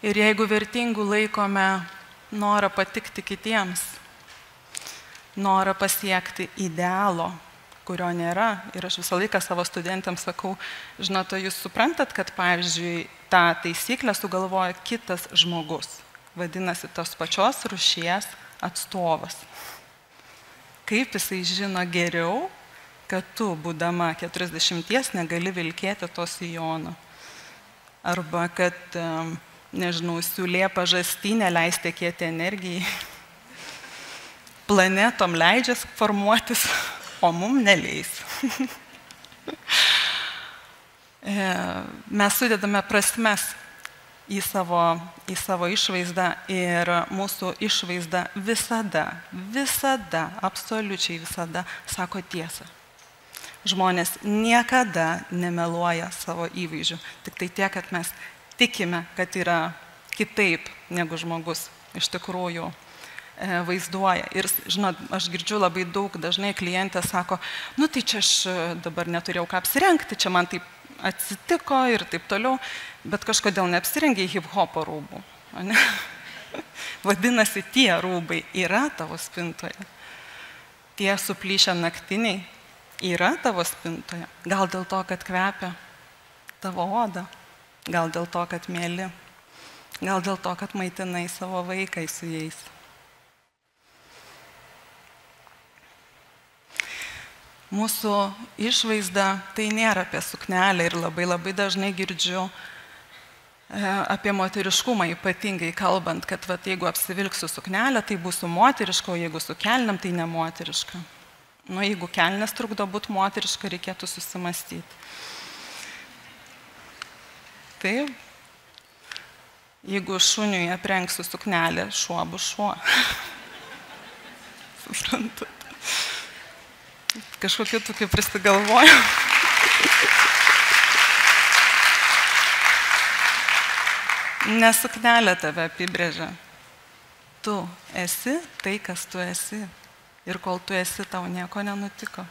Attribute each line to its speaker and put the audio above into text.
Speaker 1: Ir jeigu vertingų laikome norą patikti kitiems, norą pasiekti idealo, kurio nėra, ir aš visą laiką savo studentams sakau, žinote, jūs suprantat, kad, pavyzdžiui, tą taisyklę sugalvoja kitas žmogus, vadinasi, tos pačios rūšies atstovas. Kaip jisai žino geriau, kad tu, būdama 40, negali vilkėti to sijono. Arba kad, nežinau, siūlė pažastynė leis tekėti energijai. Planetom leidžia formuotis, o mum neleis. Mes sudedame prasmes į savo išvaizdą ir mūsų išvaizda visada, absoliučiai visada sako tiesą. Žmonės niekada nemeluoja savo įvaizdžių, tik tai tiek, kad mes tikime, kad yra kitaip, negu žmogus iš tikrųjų vaizduoja. Ir, žinot, aš girdžiu labai daug, dažnai klientė sako, nu tai čia aš dabar neturėjau ką apsirengti, čia man taip atsitiko ir taip toliau, bet kažkodėl neapsirengiai hip-hopo rūbų. Ne? Vadinasi, tie rūbai yra tavo spintoje. Tie suplyšę naktiniai yra tavo spintoje. Gal dėl to, kad kvepia tavo oda, gal dėl to, kad mėly, gal dėl to, kad maitinai savo vaikai su jais. Mūsų išvaizda tai nėra apie suknelę ir labai dažnai girdžiu apie moteriškumą, ypatingai kalbant, kad vat, jeigu apsivilksiu suknelę, tai būsiu moteriška, o jeigu su kelniam, tai ne moteriška. Nu, jeigu kelnes trukdo būti moteriška, reikėtų susimastyti. Taip. Jeigu šuniui aprengsiu suknelę, šuo bus šuo. Suprantat? Kažkokiu tokiu prisigalvoju. Ne suknelė tave apibrėžia. Tu esi tai, kas tu esi. Ir kol tu esi, tau nieko nenutiko.